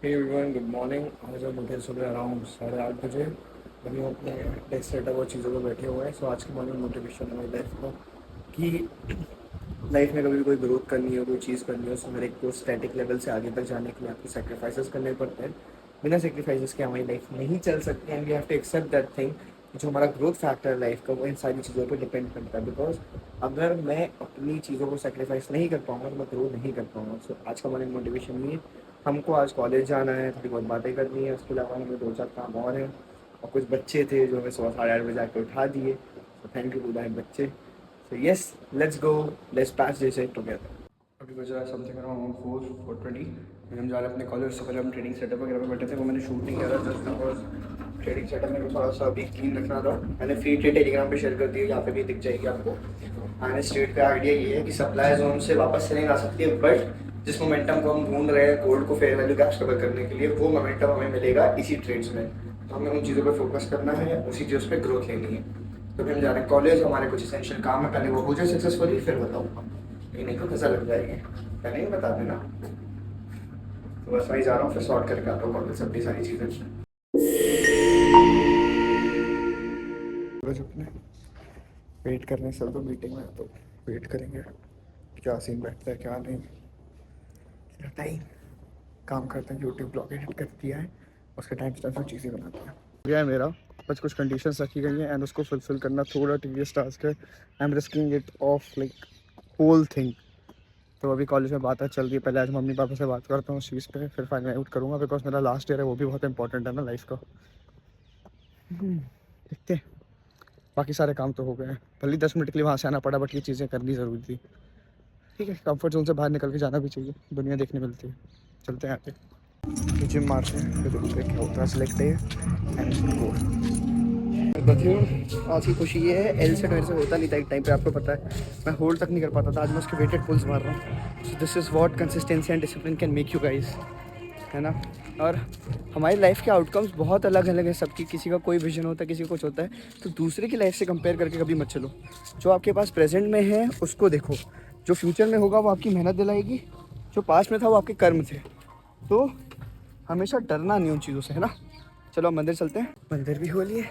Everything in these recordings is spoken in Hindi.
Hey everyone, good morning. आज हम उठे सुबह अराउंड 8:30 बजे। अभी हम अपने डेस्क सेटअप और चीज़ों पर बैठे हुए हैं। सो आज की मॉर्निंग मोटिवेशन हमारी लाइफ का कि लाइफ में कभी भी कोई ग्रोथ करनी हो, कोई चीज़ करनी हो, तो मेरे को स्टैटिक लेवल से आगे तक जाने के लिए आपको सेक्रीफाइसेस करने पड़ते हैं। बिना सेक्रीफाइसेस के हमारी लाइफ नहीं चल सकती and we have to accept that thing. जो हमारा ग्रोथ फैक्टर है लाइफ का, वो इन सारी चीज़ों पर डिपेंड करता है। बिकॉज अगर मैं अपनी चीज़ों को सेक्रीफाइस नहीं कर पाऊँगा तो मैं ग्रो नहीं कर पाऊँगा। सो आज का मॉर्निंग मोटिवेशन ये, हमको आज कॉलेज जाना है, थोड़ी बहुत बातें करनी है, उसके अलावा हमें दो चार काम और हैं। और कुछ बच्चे थे जो हमें सुबह 8:30 बजे आकर उठा दिए। So thank you to that बच्चे। So yes, let's go, let's pass this it together. अभी बज रहा है समथिंग अराउंड 4:20। फिर हम जा रहे हैं अपने कॉलेज से। पहले हम ट्रेनिंग सेटअप वगैरह में बैठे थे, वो मैंने शूट नहीं किया था जस्ट बिकॉज ट्रेनिंग सेटअप मेरे को थोड़ा सा अभी क्लीन रखना था। मैंने फ्री ट्रेड टेलीग्राम पे शेयर कर दी है, यहाँ पे भी दिख जाएगी आपको। आने स्ट्रीट का आइडिया ये है कि सप्लाई जोन से वापस सेलिंग आ सकती है, बट जिस मोमेंटम को हम ढूंढ रहे हैं गोल्ड को फेयर वैल्यू गैप्स कवर करने के लिए, वो मोमेंटम हमें मिलेगा इसी ट्रेड्स में। तो हमें उन चीज़ों पर फोकस करना है, उसी चीज़ पे ग्रोथ लेनी है। तो फिर हम जा रहे हैं कॉलेज, हमारे कुछ एसेंशियल काम है, पहले वो हो जाए सक्सेसफुली फिर बताऊँगा। नहीं तो कैसा लग जाएगी, पहले ही बता देना। तो बस वही जा रहा हूँ, फिर सॉर्ट करके आता हूँ कॉलेज से अपनी सारी चीज़ें। बस अपने वेट कर रहे हैं सब, तो मीटिंग में तो वेट करेंगे क्या सीन बैठता है क्या नहीं। टाइम काम करते हैं, यूट्यूब ब्लॉग एडिट कर दिया है, उसके टाइम से टाइम चीज़ें बनाते हैं। गया है मेरा, बस कुछ कंडीशंस रखी गई हैं एंड उसको फुलफिल करना थोड़ा टीवियस टास्क है। I am risking it off like whole thing. तो अभी कॉलेज में बात चल रही है, पहले आज मम्मी पापा से बात करता हूँ उस चीज़ पे, फिर फाइनल आउट करूँगा। बिकॉज मेरा लास्ट ईयर है, वो भी बहुत इंपॉर्टेंट है ना लाइफ का। देखते हैं, बाकी सारे काम तो हो गए हैं। भले 10 मिनट के लिए वहाँ से आना पड़ा, बट ये चीज़ें करनी ज़रूरी थी। ठीक है, कंफर्ट जोन से बाहर निकल के जाना भी चाहिए, दुनिया देखने मिलती है। चलते हैं आगे, जिम मारते हैं, फिर देखते हैं क्या होता है। Select day and go. बताऊँ आज की खुशी ये है, एल सेट मेरे से होता नहीं था एक टाइम पे, आपको पता है। मैं होल्ड तक नहीं कर पाता था, आज मैं उसके वेटेड पुल्स मार रहा हूँ। So this is what consistency and discipline can make you guys, है ना। और हमारी लाइफ के आउटकम्स बहुत अलग अलग है सबकी, किसी का कोई विजन होता है, किसी का कुछ होता है। तो दूसरे की लाइफ से कंपेयर करके कभी मत चलो। जो आपके पास प्रेजेंट में है उसको देखो, जो फ्यूचर में होगा वो आपकी मेहनत दिलाएगी, जो पास्ट में था वो आपके कर्म थे। तो हमेशा डरना नहीं उन चीज़ों से, है ना। चलो मंदिर चलते हैं, मंदिर भी हो लिए।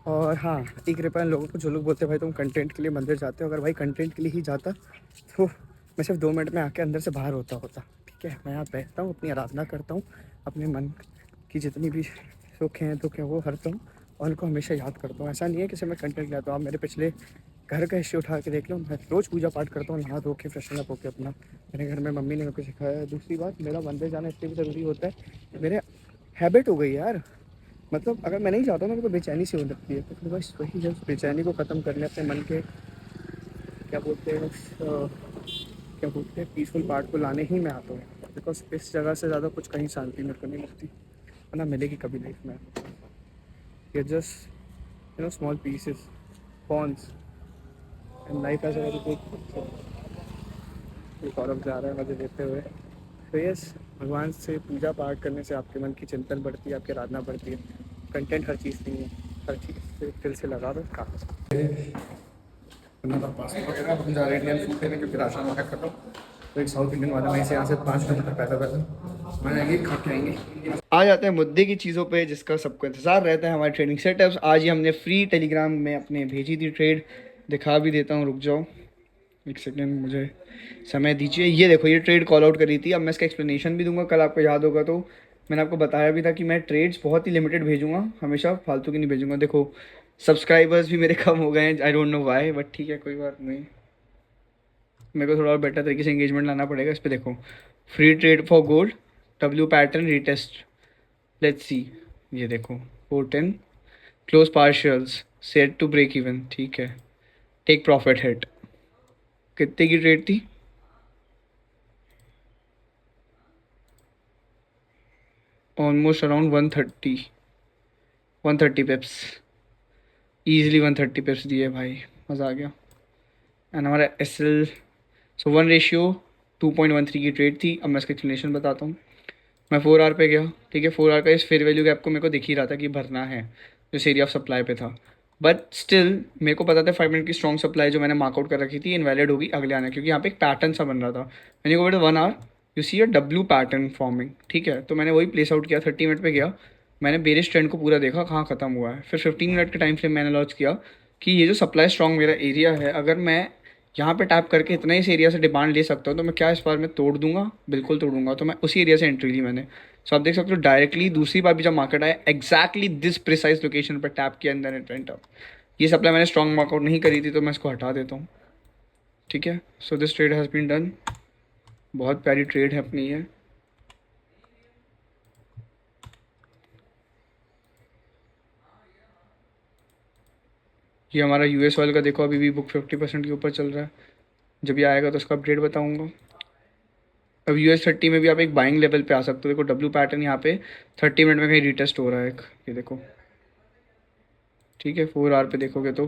और हाँ, एक रिप्लाई लोगों को, जो लोग बोलते हैं भाई तुम कंटेंट के लिए मंदिर जाते हो, अगर भाई कंटेंट के लिए ही जाता तो मैं सिर्फ 2 मिनट में आके अंदर से बाहर होता। ठीक है, मैं यहाँ बैठता हूँ, अपनी आराधना करता हूँ, अपने मन की जितनी भी सुख हैं दुख हैं वो हरता हूँ और उनको हमेशा याद करता हूँ। ऐसा नहीं है कि सिर्फ मैं कंटेंट लाता हूँ। आप मेरे पिछले घर का हिस्ट्री उठा के देख लो, मैं रोज़ पूजा पाठ करता हूँ, नहा धो के फ्रेशन अप होकर अपना। मेरे घर में मम्मी ने मेरे को सिखाया है। दूसरी बात, मेरा मंदिर जाना इसलिए भी ज़रूरी होता है, मेरे हैबिट हो गई यार। मतलब अगर मैं नहीं जाता हूँ, मेरे को बेचैनी सी हो लगती है। तो फिर बस वही, जब बेचैनी को ख़त्म करने, अपने मन के क्या बोलते हैं पीसफुल पार्ट को लाने ही मैं आता हूँ। बिकॉज इस जगह से ज़्यादा कुछ कहीं शांति मेरे को नहीं मिलती, वरना मिलेगी कभी लाइफ में। ये just small pieces pawns and life ऐसा एक और जा रहा है मज़े लेते हुए। तो यस, भगवान से पूजा पाठ करने से आपके मन की चिंतन बढ़ती है, आपकी आराधना बढ़ती है। कंटेंट हर चीज़ नहीं है, हर चीज़ से दिल से लगा दो काम। पासपोर्ट वगैरह हम जा रहे हैं इंडियन फूड खाने, क्योंकि राशन वगैरह खत्म। तो एक साउथ इंडियन वाला, वहीं से यहाँ से 5 किलोमीटर पैदल मैं आएंगे, खा के आएंगे। आ जाते हैं मुद्दे की चीज़ों पे जिसका सबको इंतजार रहता है, हमारे ट्रेडिंग सेटअप्स। आज ही हमने फ्री टेलीग्राम में अपने भेजी थी ट्रेड, दिखा भी देता हूँ, रुक जाओ एक सेकेंड, मुझे समय दीजिए। ये देखो, ये ट्रेड कॉल आउट करी थी। अब मैं इसका एक्सप्लेनेशन भी दूंगा, कल आपको याद होगा तो मैंने आपको बताया भी था कि मैं ट्रेड्स बहुत ही लिमिटेड भेजूंगा, हमेशा फालतू की नहीं भेजूंगा। देखो सब्सक्राइबर्स भी मेरे कम हो गए हैं, I don't know why, but ठीक है कोई बात नहीं। मेरे को थोड़ा और बेटर तरीके से एंगेजमेंट लाना पड़ेगा इस पर। देखो, free trade for gold, W pattern retest, let's see. ये देखो 410 close partials, set to break even, ठीक है। टेक प्रॉफिट हिट, कितने की ट्रेड थी? Almost around 130 pips, easily 130 pips दिए भाई, मज़ा आ गया। एंड हमारा एस एल, सो 1:2.13 की ट्रेड थी। अब मैं इसका एक्सप्लेनेशन बताता हूँ। मैं 4 आवर पे गया, ठीक है। 4 आवर का इस फेयर वैल्यू गैप को मेरे को दिख ही रहा था कि भरना है, जो एरिया ऑफ सप्लाई पे था। बट स्टिल मेरे को पता था 5 मिनट की स्ट्रॉन्ग सप्लाई जो मैंने मार्कआउट कर रखी थी इनवैलिड होगी अगले आने, क्योंकि यहाँ पे एक पैटर्न सा बन रहा था। मैंने को बेटा 1 hour, you see a W pattern forming, ठीक है। तो मैंने वही प्लेस आउट किया, 30 मिनट पे गया, मैंने बेरिश ट्रेंड को पूरा देखा कहाँ ख़त्म हुआ है। फिर 15 मिनट के टाइम फ्रेम मैंने लॉन्च किया कि ये जो सप्लाई स्ट्रॉन्ग मेरा एरिया है, अगर मैं यहाँ पे टैप करके इतना इस एरिया से डिमांड ले सकता हूँ तो मैं क्या इस बार में तोड़ दूंगा, बिल्कुल तोड़ूंगा। तो मैं उसी एरिया से एंट्री ली मैंने। सो आप देख सकते हो डायरेक्टली दूसरी बार भी जब मार्केट आया एग्जैक्टली दिस प्रिसाइज लोकेशन पर टैप किया अंदर इट वेंट अप। ये सप्लाई मैंने स्ट्रॉन्ग मार्कआउट नहीं करी थी तो मैं इसको हटा देता हूँ, ठीक है। So this trade has been done. बहुत प्यारी ट्रेड है अपनी ये। ये हमारा यूएस ऑयल का देखो, अभी भी बुक 50% के ऊपर चल रहा है। जब ये आएगा तो उसका अपडेट बताऊंगा। अब US 30 में भी आप एक बाइंग लेवल पे आ सकते हो। देखो डब्ल्यू पैटर्न यहाँ पे 30 मिनट में कहीं रिटेस्ट हो रहा है एक, ये देखो, ठीक है। 4 आवर पे देखोगे तो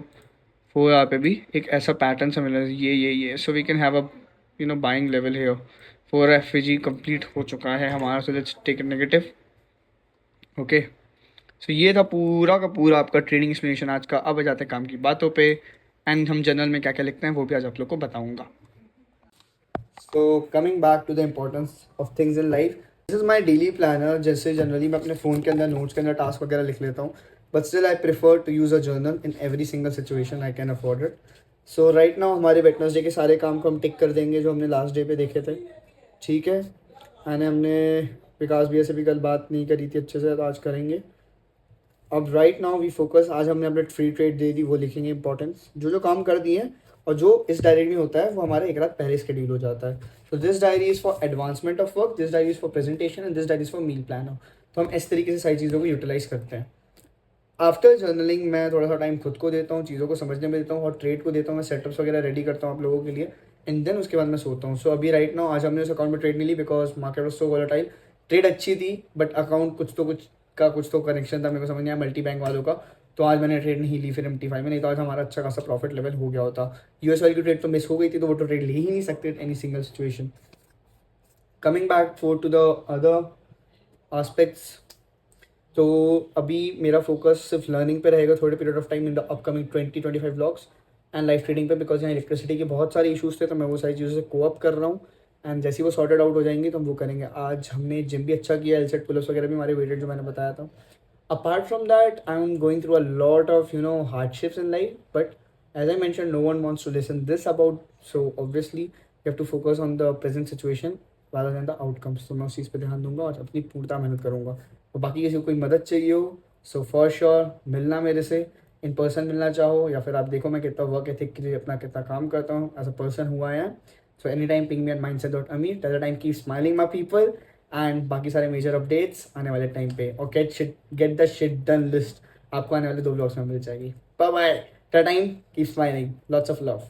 4 आवर पे भी एक ऐसा पैटर्न सा मिल रहा है, ये so we can have a buying level है। 4 FVG कंप्लीट हो चुका है हमारा, so let's take it negative. Okay, so ये था पूरा का पूरा आपका ट्रेडिंग एक्सप्लेनेशन आज का। अब आ जाते हैं काम की बातों पे, एंड हम जनरल में क्या क्या लिखते हैं वो भी आज आप लोग को बताऊंगा। तो coming back to the importance of things in life, this is my daily planner. जैसे जनरली मैं अपने फ़ोन के अंदर नोट्स के अंदर टास्क वगैरह लिख लेता हूँ, but still I prefer to use a journal in every single situation I can afford it. So right now हमारे वेटनेसडे के सारे काम को हम टिक कर देंगे जो हमने लास्ट डे पे देखे थे, ठीक है। यानी हमने विकास भैया से भी कल बात नहीं करी थी अच्छे से, तो आज करेंगे। अब राइट नाउ वी फोकस, आज हमने अपने फ्री ट्रेड दे दी, वो लिखेंगे इंपॉर्टेंस जो जो काम कर दिए हैं, और जो इस डायरी में होता है वो हमारे एक रात पहले स्केड्यूल हो जाता है। तो this diary is for advancement of work, this diary is for presentation, and this diary is for meal planner. तो हम इस तरीके से सारी चीज़ों को यूटिलाइज करते हैं। आफ्टर जर्नलिंग मैं थोड़ा सा टाइम खुद को देता हूँ, चीज़ों को समझने में देता हूँ, और ट्रेड को देता हूँ, मैं सेटअप्स वगैरह रेडी करता हूँ आप लोगों के लिए, एंड देन उसके बाद मैं सोता हूँ। सो अभी राइट नाउ आज हमने उस अकाउंट में ट्रेड नहीं ली because market was so volatile. Trade अच्छी थी बट अकाउंट कुछ तो कनेक्शन था, मेरे को समझ नहीं आया मल्टी बैंक वालों का, तो आज मैंने ट्रेड नहीं ली फिर MT5 में, नहीं तो आज हमारा अच्छा खासा प्रॉफिट लेवल हो गया होता। US वाली की ट्रेड तो मिस हो गई थी, तो वो तो ट्रेड ले ही नहीं सकते any single situation. Coming back for to the other aspects, तो अभी मेरा फोकस सिर्फ लर्निंग पे रहेगा थोड़े period of time in the upcoming 20-25 vlogs, and live trading पे, बिकॉज यहाँ इलेक्ट्रिसिटी के बहुत सारे इशूज़ थे, तो मैं वो सारी चीज़ों से कोअप कर रहा हूँ, एंड जैसे ही वो सॉर्टेड आउट हो जाएंगी तो हम वो करेंगे। आज हमने जिम भी अच्छा किया, एलसेट पुलअप्स वगैरह भी हमारे वेटेड जो मैंने बताया था। Apart from that I am going through a lot of hardships in life, but as I mention no one wants to listen this about, so obviously you have to focus on the present situation rather than the outcomes. तो मैं उस चीज़ पे ध्यान दूंगा और अपनी पूर्णतः मेहनत करूँगा। तो बाकी किसी को कोई मदद चाहिए हो, सो फॉर श्योर मिलना मेरे से, इन पर्सन मिलना चाहो, या फिर आप देखो मैं कितना वर्क एथिक के लिए अपना कितना काम करता हूँ एज अ पर्सन हुआ है। So any time ping me at mindset.ami, till the time keep smiling my people, and बाकी सारे मेजर अपडेट्स आने वाले टाइम पे, और get the shit done list आपको आने वाले 2 ब्लॉग्स में मिल जाएगी। Bye bye, till time keep smiling, lots of love.